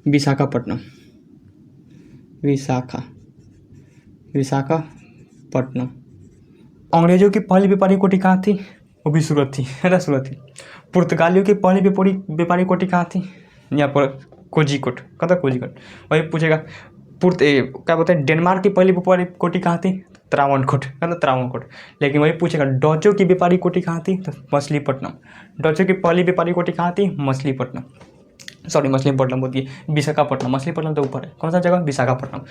विशाखापट्टनम, विशाखापट्टनम। अंग्रेजों की पहली व्यापारी कोठी कहाँ थी? वो भी सूरत थी, है ना, सूरत थी। पुर्तगालियों की पहली व्यापारी कोठी कहाँ थी? यहाँ पर कोझिकोड, कहाँ कोझिकोड। वही पूछेगा। क्या बोलते हैं, डेनमार्क की पहली व्यापारी कोठी कहाँ थी? त्रावणकोट, है ना, त्रावणकोट। लेकिन वही पूछेगा डचों की व्यापारी कोठी कहाँ थी? तो मछलीपट्टनम। डचों की पहली व्यापारी कोठी कहाँ थी? मछलीपट्टनम, सॉरी मछलीपट्टनम होती है, विशाखापट्टनम। मछलीपट्टनम तो ऊपर है, कौन सा जगह? विशाखापट्टनम।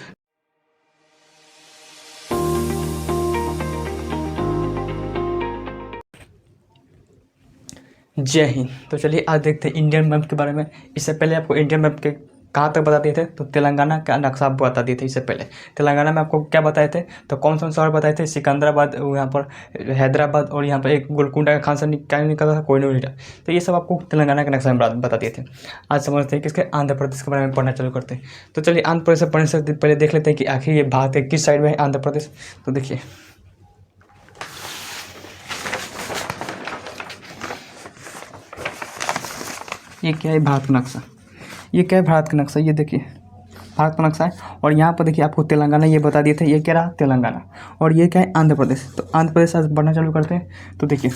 जय हिंद। तो चलिए आज देखते हैं इंडियन मैप के बारे में। इससे पहले आपको इंडियन मैप के कहाँ तक बता दिए थे, तो तेलंगाना का नक्शा आपको बता दिए थे। इससे पहले तेलंगाना में आपको क्या बताए थे, तो कौन सा शहर बताए थे? सिकंदराबाद, यहाँ पर हैदराबाद, और यहाँ पर एक गोलकुंडा का खान से क्या निकला था? कोहिनूर हीरा। तो ये सब आपको तेलंगाना के नक्शा में बता दिए थे। आज समझते हैं किसके, आंध्र प्रदेश के बारे में पढ़ना चालू करते हैं। तो चलिए आंध्र प्रदेश से पढ़ने से पहले देख लेते हैं कि आखिर ये भारत के किस साइड में है आंध्र प्रदेश। तो देखिए, ये क्या है? भारत का नक्शा। ये क्या है? भारत का नक्शा। ये देखिए भारत का नक्शा है। और यहाँ पर देखिए आपको तेलंगाना ये बता दिए थे, ये क्या रहा? तेलंगाना। और ये क्या है? आंध्र प्रदेश। तो आंध्र प्रदेश आज बढ़ना चालू करते हैं। तो देखिए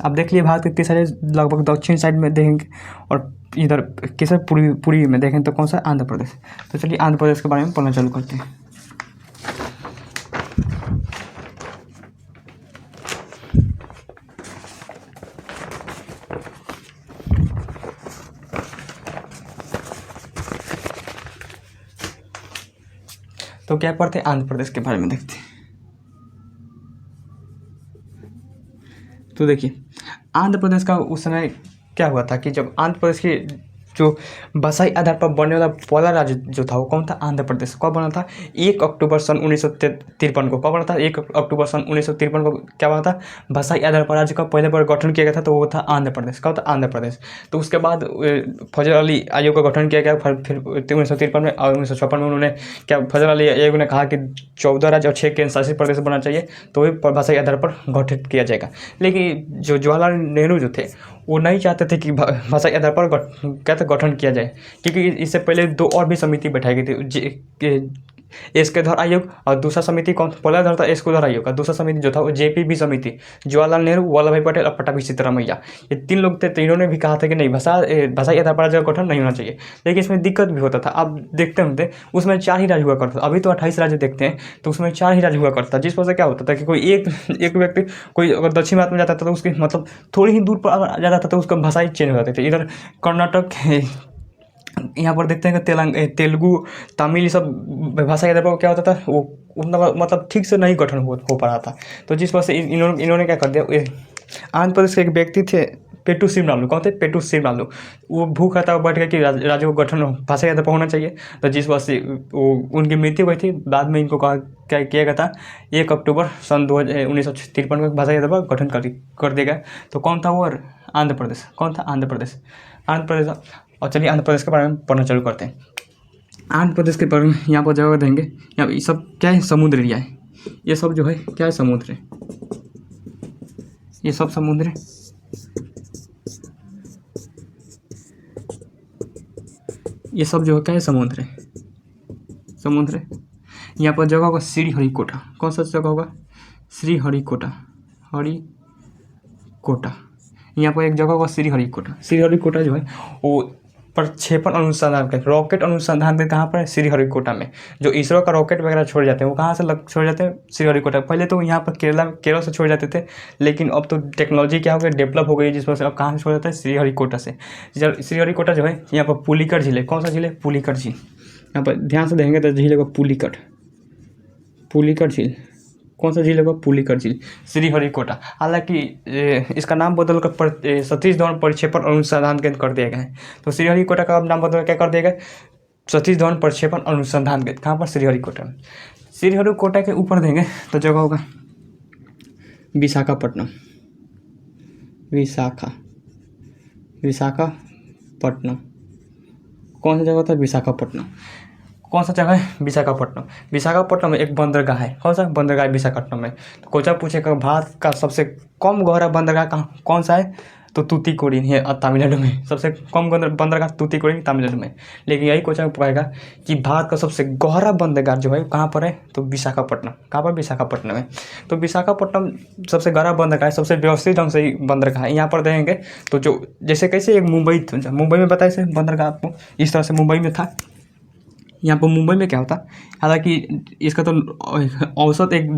आप देख लिए भारत के किस साइड, लगभग दक्षिण साइड में देखेंगे, और इधर किस पूर्वी में देखें तो कौन सा? आंध्र प्रदेश। तो चलिए आंध्र प्रदेश के बारे में पढ़ना चालू करते हैं। तो क्या पढ़ते हैं? आंध्र प्रदेश के बारे में देखते हैं। तो देखिए आंध्र प्रदेश का उस समय क्या हुआ था कि जब आंध्र प्रदेश की जो बसाई आधार पर बनने वाला पहला राज्य जो था वो कौन था? आंध्र प्रदेश। कब बना था? 1 अक्टूबर सन 1953 को। कब बना था? 1 अक्टूबर सन 1953 को क्या बना था? बसाई आधार पर राज्य का पहले बार गठन किया गया था, तो वो था आंध्र प्रदेश। कब था? आंध्र प्रदेश। तो उसके बाद फजल अली आयोग का गठन किया गया फिर 1953 में, और 1956 में उन्होंने क्या, फजल अली आयोग ने कहा कि 14 राज्य और 6 केंद्र शासित प्रदेश बनना चाहिए, तो वही बसाई आधार पर गठित किया जाएगा। लेकिन जो जवाहरलाल नेहरू जो थे वो नहीं चाहते थे कि भाषाई आधार पर गठन किया जाए, क्योंकि इससे पहले 2 और भी समिति बैठाई गई थी, एस्केधर आयोग, और दूसरा समिति कौन? पहला धर था एस्केधर आयोग का, दूसरा समिति जो था वो जेपीबी समिति, जवाहरलाल नेहरू, वल्लभ भाई पटेल और पट्टाभी सिद्धारमैया। ये 3 लोग थे, तीनों ने भी कहा था कि नहीं, भाषाई आधार पर राज्य का गठन नहीं होना चाहिए। लेकिन इसमें दिक्कत भी होता था। आप देखते होंगे उसमें 4 ही राज्य हुआ करता था। अभी तो 28 राज्य देखते हैं, तो उसमें 4 ही राज्य हुआ करता था, जिस वजह से क्या होता था कि कोई एक व्यक्ति कोई अगर दक्षिण भारत में जाता था तो उसकी मतलब थोड़ी ही दूर पर अगर जाता था तो उसका भाषाई चेंज हो जाती थी। इधर कर्नाटक, यहाँ पर देखते हैं कि तेलुगु, तमिल, ये सब भाषा के आधार पर क्या होता था, वो उतना मतलब ठीक से नहीं गठन हो पा रहा था। तो जिस वजह से इन्होंने क्या कर दिया, आंध्र प्रदेश के एक व्यक्ति थे पेटू श्रीरामुलु। कौन थे? पेटू श्रीरामुलु। वो भूख रहा था, बैठ गया कि राज्य को गठन भाषा के आधार पर होना चाहिए। तो जिस वजह से वो उनकी मृत्यु हुई थी। बाद में इनको कहा क्या किया गया था, 1 अक्टूबर सन 1953 में भाषा के आधार पर गठन कर दिया गया। तो कौन था वो? आंध्र प्रदेश। कौन था? आंध्र प्रदेश। आंध्र प्रदेश। और चलिए आंध्र प्रदेश के बारे में पढ़ना चालू करते हैं। आंध्र प्रदेश के बारे में यहाँ पर जगह देंगे, यहाँ ये सब क्या है? समुद्र एरिया है। ये सब जो है क्या है? समुद्र है। ये सब समुद्र है। ये सब जो है क्या है? समुद्र है। समुद्र है। यहाँ पर जगह होगा श्रीहरिकोटा। कौन सा जगह होगा? श्रीहरिकोटा। हरिकोटा। यहाँ पर एक जगह होगा श्रीहरिकोटा। श्रीहरिकोटा जो है वो प्रक्षेपण अनुसंधान के, रॉकेट अनुसंधान के कहाँ पर है? श्रीहरिकोटा में। जो इसरो का रॉकेट वगैरह छोड़ जाते हैं वो कहाँ से छोड़ जाते हैं? श्रीहरिकोटा। पहले तो यहाँ पर केरल से छोड़ जाते थे, लेकिन अब तो टेक्नोलॉजी क्या हो गई, डेवलप हो गई, जिस वजह से अब कहाँ से छोड़ जाता है? श्रीहरिकोटा से। श्रीहरिकोटा जो है यहाँ पर पुलिकट झील है। कौन सा झील है? पुलिकट झील। यहाँ पर ध्यान से देखेंगे तो झील होगा पुलिकट। पुलिकट झील। कौन सा झील होगा? पुलिकट झील। श्रीहरिकोटा। हालांकि इसका नाम बदलकर सतीश धवन प्रक्षेपण अनुसंधान केंद्र कर दिया गया है। तो श्रीहरिकोटा का अब नाम बदल क्या कर दिया गया? सतीश धवन प्रक्षेपण अनुसंधान केंद्र। कहाँ पर? श्रीहरिकोटा में। श्रीहरिकोटा के ऊपर देंगे तो जगह होगा विशाखापट्टनम। विशाखापट्टनम। कौन सा जगह था? विशाखापट्टनम। कौन सा जगह है? विशाखापट्टनम। विशाखापट्टनम में एक बंदरगाह है। कौन सा? बंदरगाह विशाखापट्टनम में। तो क्वेश्चन पूछेगा भारत का सबसे कम गहरा बंदरगाह कौन सा है? तो तूतीकोरिन है तमिलनाडु में। सबसे कम बंदरगाह तूतीकोरिन तमिलनाडु में। लेकिन यही क्वेश्चन पाएगा कि भारत का सबसे गहरा बंदरगाह जो है कहाँ पर है, तो विशाखापट्टनम। कहाँ पर, विशाखापट्टनम है। तो विशाखापट्टनम सबसे गहरा बंदरगाह है, सबसे व्यवस्थित ढंग से बंदरगाह है। यहाँ पर देखेंगे तो जो जैसे कैसे एक मुंबई में बताया से बंदरगाह आपको, इस तरह से मुंबई में था। यहाँ पर मुंबई में क्या होता, हालांकि इसका तो औसत एक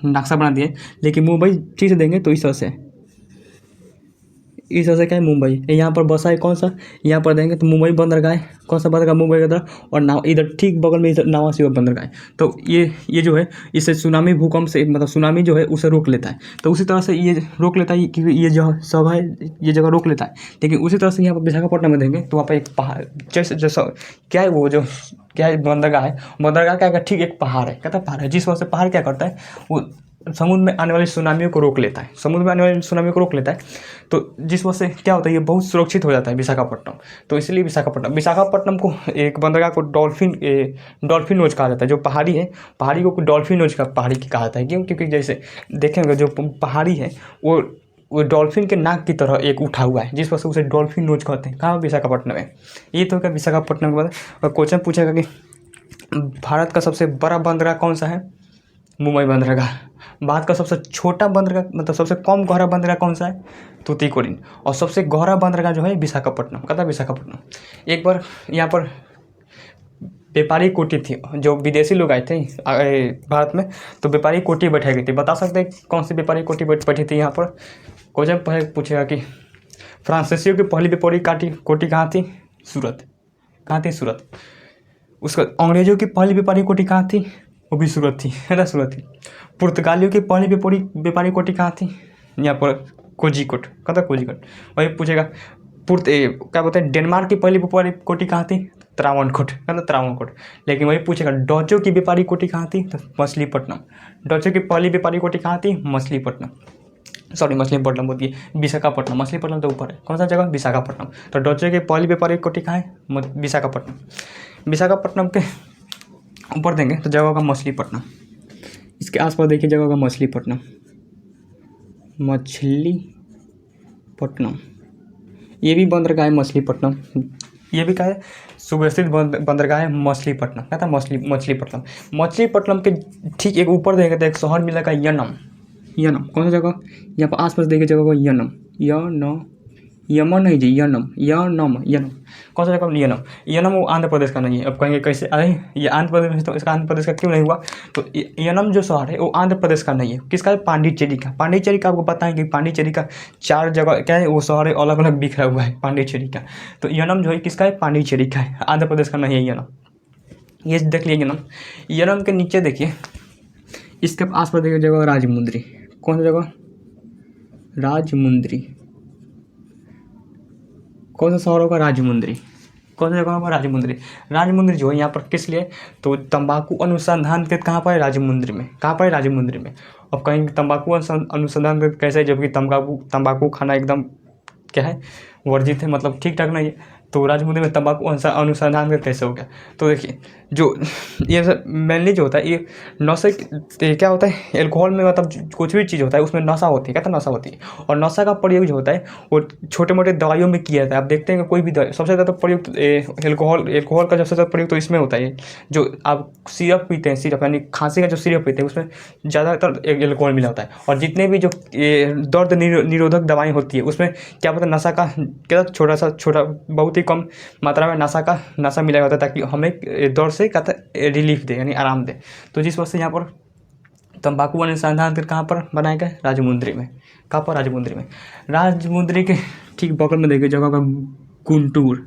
नक्शा बना दिया, लेकिन मुंबई ठीक से देंगे तो इस तरह से क्या है, मुंबई। यहाँ पर बसा है कौन सा, यहाँ पर देंगे तो मुंबई बंदरगाह है। कौन सा बंदरगाह, मुंबई का तरफ। और नाव इधर ठीक बगल में इधर नावा शिवा बंदरगाह है। तो ये जो है इससे सुनामी, भूकंप से मतलब सुनामी जो है उसे रोक लेता है। तो उसी तरह से ये रोक लेता है, क्योंकि ये जो सब है ये जगह रोक लेता है। लेकिन उसी तरह से यहाँ पर विशाखापट्टनम में देंगे तो वहाँ पर एक पहाड़, जैसा क्या है वो जो क्या है बंदरगाह है, बंदरगाह क्या ठीक एक पहाड़ है, कहता पहाड़ है। जिस वजह से पहाड़ क्या करता है, वो समुद्र में आने वाली सुनामियों को रोक लेता है। समुद्र में आने वाली सुनामी को रोक लेता है। तो जिस वजह से क्या होता है, ये बहुत सुरक्षित हो जाता है विशाखापट्टनम। तो इसलिए विशाखापट्टनम को एक बंदरगाह को डॉल्फिन नोज कहा जाता है। जो पहाड़ी है, पहाड़ी को डॉल्फिन नोज का पहाड़ी की कहा जाता है। क्यों, क्योंकि जैसे देखेंगे जो पहाड़ी है वो डॉल्फिन के नाक की तरह एक उठा हुआ है, जिस वजह से उसे डॉल्फिन नोज कहते हैं। कहाँ, विशाखापट्टनम में। ये तो क्या विशाखापट्टनम के बाद और क्वेश्चन पूछेगा कि भारत का सबसे बड़ा बंदरगाह कौन सा है, मुंबई बंदरगाह। भारत का सबसे छोटा बंदरगाह मतलब सबसे कम गहरा बंदरगाह कौन सा है, तूतीकोरिन। और सबसे गहरा बंदरगाह जो है विशाखापट्टनम, कहता विशाखापट्टनम। एक बार यहाँ पर व्यापारी कोठी थी, जो विदेशी लोग आए थे भारत में, तो व्यापारी कोठी बैठाई गई थी। बता सकते हैं कौन सी व्यापारी कोठी बैठी थी यहाँ पर। क्वेश्चन पूछेगा कि फ्रांसीसियों की पहली व्यापारी कोठी कहाँ थी, सूरत। कहाँ थी, सूरत। उसका अंग्रेजों की पहली व्यापारी कोठी कहाँ थी, वो भी सूरत थी, है ना, सूरत थी। पुर्तगालियों की पहली व्यापारी कोठी कहाँ थी, यहाँ पर कोझिकोड, कहता कोझिकोड। वही पूछेगा क्या बोलते हैं, डेनमार्क की पहली व्यापारी कोठी कहाँ थी, त्रावणकोट, कहता त्रावणकोट। लेकिन वही पूछेगा डचों की व्यापारी कोठी कहाँ थी, तो मछलीपट्टनम। डचों की पहली व्यापारी कोठी कहाँ थी, मछलीपट्टनम। मछलीपट्टनम होती है, विशाखापट्टनम। मछलीपट्टनम तो ऊपर है, कौन सा जगह, विशाखापट्टनम। तो डचों की पहली व्यापारी कोठी कहाँ है, विशाखापट्टनम। विशाखापट्टनम के ऊपर देंगे तो जगह होगा मछलीपट्टनम। इसके आसपास देखिए जगह होगा मछलीपट्टनम। ये भी बंदरगाह है मछलीपट्टनम। ये भी क्या है, सुव्यवस्थित बंदरगाह है मछलीपट्टनम। क्या था, मछलीपट्टनम। मछलीपट्टनम के ठीक एक ऊपर देखेंगे तो एक शहर मिलेगा यनम। कौन सा जगह, यहाँ पर आसपास देखिए जगह होगा यनम। यमन नहीं जी, यनम। कौन सा जगह, यनम वो आंध्र प्रदेश का नहीं है। अब कहेंगे कैसे, अरे ये आंध्र प्रदेश में, तो इसका आंध्र प्रदेश का क्यों नहीं हुआ। तो यनम जो शहर है वो आंध्र प्रदेश का नहीं है, किसका है, पांडिचेरी का। पांडिचेरी का आपको पता है कि पांडिचेरी का 4 जगह क्या है, वो शहर अलग अलग बिखरा हुआ है पांडिचेरी का। तो यनम जो है किसका है, पांडिचेरी का है, आंध्र प्रदेश का नहीं है यनम। ये देख लिया यनम के नीचे देखिए, इसके आसपास देखिए जगह राजमुंद्री। कौन सा जगह, राजमुंद्री। कौन सा शहर होगा, राजमुंद्री। कौन सा जगह होगा, राजमुंद्री जो है यहाँ पर किस लिए, तो तंबाकू अनुसंधान के कहाँ पर है, राजमुंद्री में। कहाँ पर है, राजमुंद्री में। अब कहीं तंबाकू अनुसंधान कैसे है, जबकि तंबाकू खाना एकदम क्या है, वर्जित है, मतलब ठीक ठाक नहीं है। तो राजमुंद्री में तंबाकू अनुसंधान का कैसे हो गया। तो देखिए जो ये मेनली जो होता है, ये नशे क्या होता है, एल्कोहल में मतलब कुछ भी चीज़ होता है उसमें नशा होती है, कहते हैं नशा होती है। और नशा का प्रयोग जो होता है वो छोटे मोटे दवाइयों में किया जाता है। आप देखते हैं कि कोई भी दवाई सबसे ज़्यादा प्रयोग एल्कोहल का सबसे ज़्यादा प्रयोग तो इसमें होता है। जो आप सिरप पीते हैं, सिरप यानी खांसी का जो सिरप पीते हैं उसमें ज़्यादातर एल्कोहल मिला होता है। और जितने भी जो दर्द निरोधक दवाएँ होती है उसमें क्या होता है, नशा का क्या छोटा बहुत ही कम मात्रा में नशा मिला होता है, ताकि हमें दर्द से कहता है रिलीफ दे, यानी आराम दे। तो जिस वजह से यहाँ पर तंबाकू अनुसंधान कहाँ पर बनाया गया, राजमुंद्री में। कहाँ पर, राजमुंद्री में। राजमुंद्री के ठीक बगल में देखिए जगह का गुंटूर।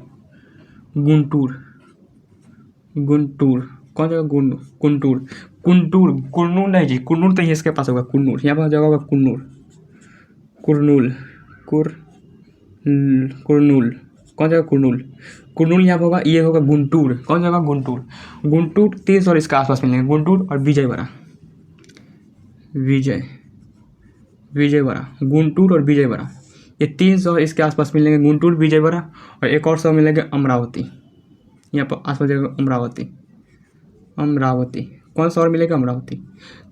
कौन जगह, कुन्नूर नहीं जी, कुन्नूर तो इसके पास होगा, कुन्नूर। यहाँ पर जगह होगा कुरनूल। कौन जगह, कुरनूल यहाँ पर होगा, ये होगा गुंटूर। कौन जगह, गुंटूर 3 शहर इसके आसपास मिलेंगे, गुंटूर और विजयवाड़ा। गुंटूर और विजयवाड़ा, ये 3 शहर इसके आसपास मिलेंगे, गुंटूर, विजयवाड़ा। और एक और शहर मिलेंगे अमरावती। यहाँ पर आसपास जगह अमरावती। कौन सा शहर मिलेगा, अमरावती।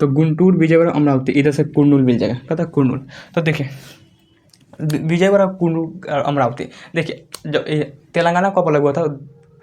तो गुंटूर, विजयवाड़ा, अमरावती, इधर से कुरनूल मिल जाएगा, कहता कुरनूल। तो देखिए विजयवाड़ा, कुन्नूर, अमरावती। देखिए जब तेलंगाना कब अलग हुआ था,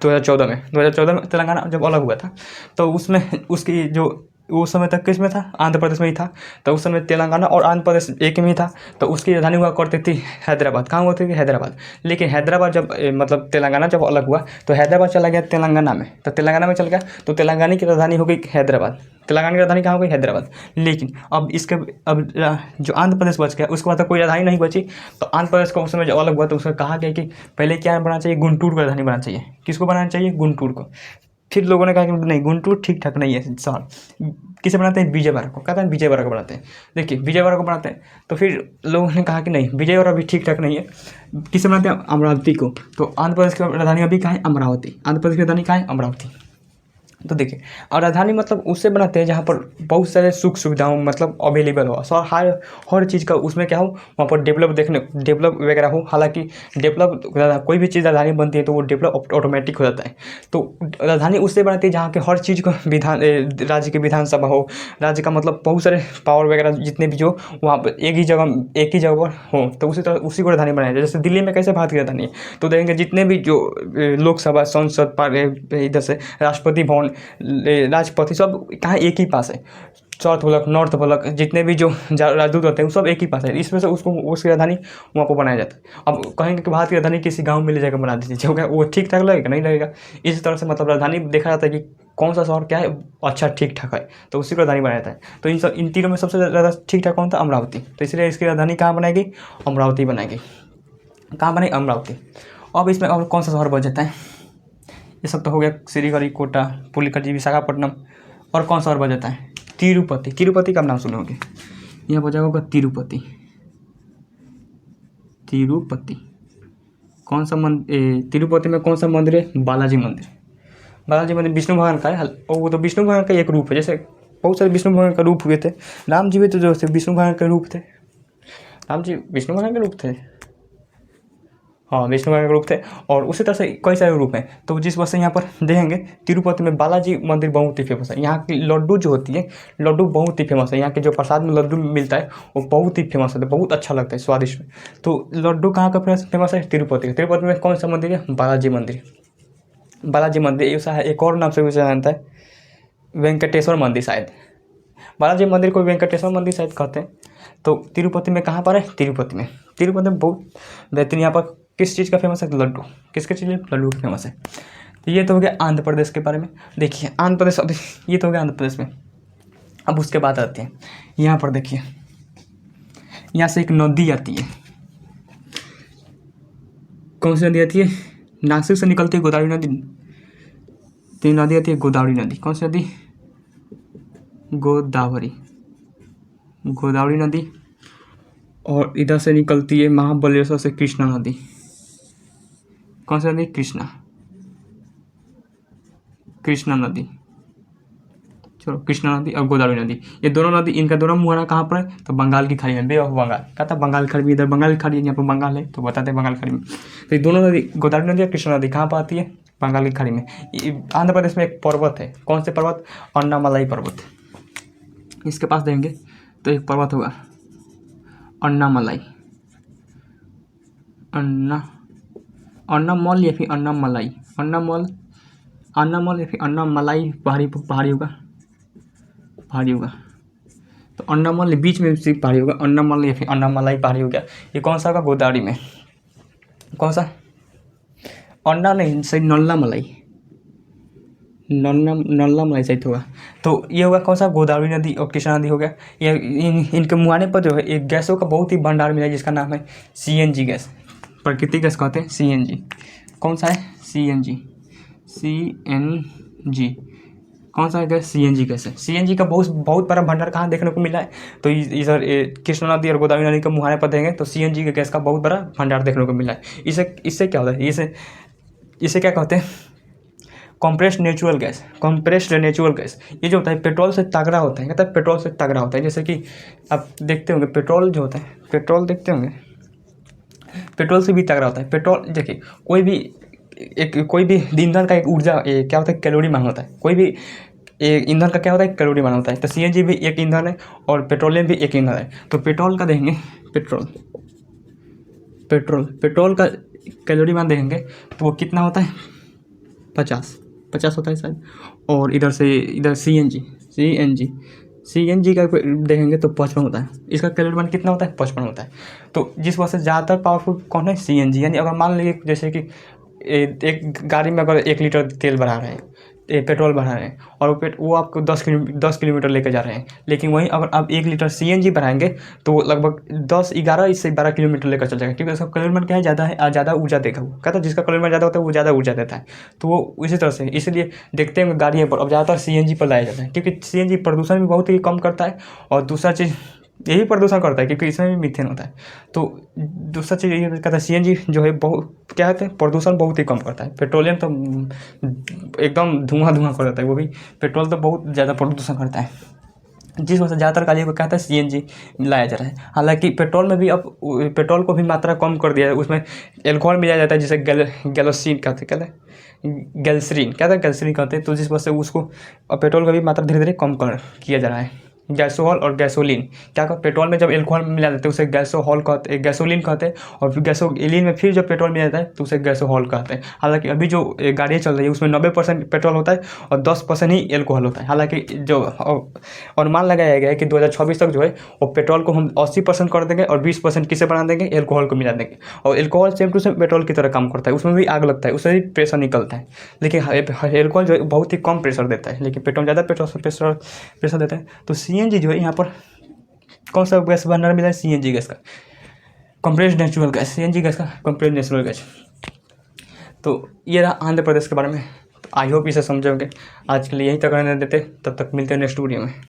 2014 में, 2014 में तेलंगाना जब अलग हुआ था तो उसमें उसकी जो उस समय तक किस में था, आंध्र प्रदेश में ही था। तो उस समय तेलंगाना और आंध्र प्रदेश एक में ही था। तो उसकी राजधानी हुआ करती थी हैदराबाद। कहाँ हुआ थी, हैदराबाद। लेकिन हैदराबाद जब मतलब तेलंगाना जब अलग हुआ तो हैदराबाद चला गया तेलंगाना में। तो तेलंगाना में चल गया तो तेलंगाना की राजधानी हो गई हैदराबाद। तेलंगाना की राजधानी कहाँ हो गई, हैदराबाद। लेकिन अब इसके अब जो आंध्र प्रदेश बच गया उसके बाद तो कोई राजधानी नहीं बची। तो आंध्र प्रदेश का उस समय जब अलग हुआ तो उसमें कहा गया कि पहले क्या बनाना चाहिए, गुंटूर को राजधानी बनाना चाहिए। किसको बनाना चाहिए, गुंटूर को। फिर लोगों ने कहा कि नहीं, गुंटूर ठीक ठाक नहीं है शहर। किसे बनाते हैं, विजयवाड़ा को। कहते हैं विजयवाड़ा को बनाते हैं। देखिए विजयवाड़ा को बनाते हैं तो फिर लोगों ने कहा कि नहीं, विजयवाड़ा भी ठीक ठाक नहीं है, किसे बनाते हैं, अमरावती को। तो आंध्र प्रदेश की राजधानी अभी कहाँ है, अमरावती। आंध्र प्रदेश की राजधानी कहाँ है, अमरावती। तो देखिए, और राजधानी मतलब उससे बनाते हैं जहाँ पर बहुत सारे सुख सुविधाओं मतलब अवेलेबल हो, सो हर चीज़ का उसमें क्या हो, वहाँ पर डेवलप वगैरह हो। हालांकि डेवलप कोई भी चीज़ राजधानी बनती है तो वो डेवलप ऑटोमेटिक हो जाता है। तो राजधानी उससे बनाती है जहाँ के हर चीज़ का राज्य की विधानसभा हो, राज्य का मतलब बहुत सारे पावर वगैरह जितने भी जो वहाँ पर एक ही जगह पर हो। तो उसी तरह उसी को राजधानी बनाया जाए। जैसे दिल्ली में कैसे भारत की राजधानी है, तो देखेंगे जितने भी जो लोकसभा, संसद, इधर से राष्ट्रपति भवन, राजपति, सब कहाँ एक ही पास है। साउथ ब्लॉक, नॉर्थ ब्लॉक, जितने भी जो राजदूत होते हैं वो सब एक ही पास है। इसमें से उसको उसकी राजधानी वहाँ पर बनाया जाता है। अब कहेंगे कि भारत की राजधानी किसी गांव में ले जाकर बना दीजिए, जो वो ठीक ठाक लगेगा, नहीं लगेगा। इस तरह से मतलब राजधानी देखा जाता है कि कौन सा शहर क्या है अच्छा ठीक ठाक है, तो उसी को राजधानी बनाया जाता है। तो इन तीनों में सबसे ज़्यादा ठीक ठाक कौन था, अमरावती। तो इसलिए इसकी राजधानी कहाँ बनाएगी, अमरावती बनाएगी। कहाँ बनेगी, अमरावती। अब इसमें और कौन सा शहर बच जाता है, ये सब तो हो गया, श्रीहरिकोटा, पुलिकट, विशाखापट्टनम। और कौन सा और बच जाता है, तिरुपति। तिरुपति का नाम सुने होंगे, यहाँ बचा होगा तिरुपति। तिरुपति कौन सा तिरुपति में कौन सा मंदिर है, बालाजी मंदिर। बालाजी मंदिर विष्णु भगवान का है। और वो तो विष्णु भगवान का एक रूप है, जैसे बहुत सारे विष्णु भगवान का रूप हुए थे। राम जी भी तो जो थे विष्णु भगवान के रूप थे, राम जी विष्णु भगवान के रूप थे। हाँ, विष्णु भगवान के रूप थे। और उसी तरह से कई सारे रूप हैं। तो जिस वजह से यहाँ पर देखेंगे तिरुपति में बालाजी मंदिर बहुत ही फेमस है। यहाँ की लड्डू जो होती है, लड्डू बहुत ही फेमस है। यहाँ के जो प्रसाद में लड्डू मिलता है वो बहुत ही फेमस है, बहुत अच्छा लगता है, स्वादिष्ट। तो लड्डू कहाँ का फेमस है, तिरुपति का। तिरुपति में कौन सा मंदिर है, बालाजी मंदिर। बालाजी मंदिर ऐसा है, एक और नाम से भी जानता है, वेंकटेश्वर मंदिर शायद। बालाजी मंदिर को वेंकटेश्वर मंदिर शायद कहते हैं। तो तिरुपति में कहाँ पर है, तिरुपति में। तिरुपति में बहुत बेहतरीन, यहाँ पर किस चीज़ का फेमस है, लड्डू। किसके चीज़, लड्डू का फेमस है। तो ये तो हो गया आंध्र प्रदेश के बारे में। देखिए आंध्र प्रदेश, अभी ये तो हो गया आंध्र प्रदेश में। अब उसके बाद आते हैं यहाँ पर, देखिए यहाँ से एक नदी आती है। कौन सी नदी आती है, नासिक से निकलती है गोदावरी नदी। तीन नदी आती है, गोदावरी नदी। कौन सी नदी, गोदावरी, गोदावरी नदी। और इधर से निकलती है महाबलेश्वर से कृष्णा नदी। कौन सी नदी, कृष्णा, कृष्णा नदी। चलो, कृष्णा नदी और गोदावरी नदी, ये दोनों नदी, इनका दोनों मुहाना कहाँ पर है, तो बंगाल की खाड़ी में, बे ऑफ बंगाल। कहता बंगाल खाड़ी में, इधर बंगाल की खाड़ी है, यहाँ पर बंगाल है, तो बताते हैं बंगाल खाड़ी में। तो ये दोनों नदी, गोदावरी नदी और कृष्णा नदी, कहाँ पर आती है, बंगाल की खाड़ी में। आंध्र प्रदेश में एक पर्वत है, कौन से पर्वत, अन्नामलाई पर्वत। इसके पास देंगे तो एक पर्वत होगा अन्नामलाई, अन्नामल या फिर अन्नामलाई, अन्नामल या फिर अन्नामलाई पहाड़ी होगा। तो अन्नामल बीच में सिर्फ पहाड़ी होगा, अन्नामल या फिर अन्नामलाई पहाड़ी हो गया। ये कौन सा होगा, गोदावरी में। कौन सा, अन्ना नहीं, सही नल्ला मलाई सही होगा। तो ये होगा कौन सा, गोदावरी नदी और कृष्णा नदी हो गया। ये इनके मुहाने पर जो है एक गैसों का बहुत ही भंडार मिला है, जिसका नाम है CNG गैस, प्राकृतिक गैस कहते हैं, CNG। कौन सा है, CNG। कौन सा है गैस, CNG गैस है। CNG का बहुत बड़ा भंडार कहाँ देखने को मिला है, तो इधर कृष्णा नदी और गोदावरी नदी के मुहाने पर देंगे तो CNG के गैस का बहुत बड़ा भंडार देखने को मिला है। इससे क्या होता है, इसे क्या कहते हैं, कंप्रेस्ड नेचुरल गैस। ये जो होता है पेट्रोल से तगड़ा होता है, कहता है पेट्रोल से तगड़ा होता है। जैसे कि आप देखते होंगे पेट्रोल जो होता है, पेट्रोल देखते होंगे, पेट्रोल से भी तगड़ा होता है। पेट्रोल देखिए, कोई भी ईंधन का एक ऊर्जा क्या होता है, कैलोरी मान होता है। कोई भी ईंधन का क्या होता है, कैलोरी मान होता है। तो CNG भी एक ईंधन है और पेट्रोलियम भी एक ईंधन है। तो पेट्रोल का देखेंगे, पेट्रोल पेट्रोल का कैलोरी मान देखेंगे तो वो कितना होता है, 50 होता है शायद। और इधर सी एन जी का देखेंगे तो 55 होता है। इसका कैलोरी मान कितना होता है, 55 होता है। तो जिस वजह से ज़्यादातर पावरफुल कौन है, सी एन जी। यानी अगर मान लीजिए जैसे कि एक गाड़ी में अगर 1 लीटर तेल भरा रहे हैं, पेट्रोल भरा रहे हैं, और वो आपको 10 किलोमीटर लेकर जा रहे हैं, लेकिन वहीं अगर आप 1 लीटर सी.एन.जी भराएंगे तो वो लगभग 11 से 12 किलोमीटर लेकर चल जाएगा, क्योंकि उसका कैलोरी मान क्या है, ज़्यादा है, ज़्यादा ऊर्जा देगा। वो कहता है जिसका कैलोरी मान ज़्यादा होता है वो ज़्यादा ऊर्जा देता है। तो वो इसी तरह से, इसलिए देखते हैं गाड़ियों पर अब ज़्यादातर सी.एन.जी पर लाया जाता है, क्योंकि सी.एन.जी प्रदूषण भी बहुत ही कम करता है। और दूसरा चीज़ यही प्रदूषण करता है, क्योंकि इसमें भी मीथेन होता है। तो दूसरा चीज़ ये कहता है सी.एन.जी जो है बहुत क्या कहते हैं, प्रदूषण बहुत ही कम करता है। पेट्रोलियम तो एकदम धुआं कर देता है, वो भी पेट्रोल तो बहुत ज़्यादा प्रदूषण करता है। जिस वजह से ज़्यादातर गाड़ियों को कहता है सी.एन.जी लाया जा रहा है। हालांकि पेट्रोल में भी अब पेट्रोल को भी मात्रा कम कर दिया है, उसमें एल्कोहल मिलाया जाता है, जिसे गैलोसिन कहते हैं, गैल्सरीन कहते हैं। तो जिस वजह से उसको अब पेट्रोल का भी मात्रा धीरे धीरे कम किया जा रहा है। गैसोहॉल और गैसोलीन, क्या कहते, पेट्रोल में जब एल्कोहल मिला देते हैं उसे गैसोलीन कहते हैं, और फिर गैसोलीन में फिर जब पेट्रोल मिला जाता है तो उसे गैसोहॉल कहते हैं। हालांकि अभी जो गाड़ियाँ चल रही है उसमें 90% पेट्रोल होता है और 10% ही एल्कोहल होता है। हालांकि जो अनुमान लगाया गया है कि 2026 तक जो है वो पेट्रोल को हम 80% कर देंगे और 20% किसे बना देंगे, एल्कोहल को मिला देंगे। और alcohol same to same petrol की तरह काम करता है, उसमें भी आग लगता है, उसमें भी प्रेशर निकलता है। लेकिन एल्कोहल जो है बहुत ही कम प्रेशर देता है, लेकिन पेट्रोल ज़्यादा प्रेशर देता है। तो सी.एन.जी जो है यहाँ पर कौन सा गैस बनने मिला है, सी.एन.जी गैस का compressed natural gas, CNG gas का कंप्रेस्ड नेचुरल गैस। तो ये रहा आंध्र प्रदेश के बारे में। आई होप इसे समझोगे। आज के लिए यहीं तक रहने देते, तब तक मिलते हैं नेक्स्ट वीडियो में।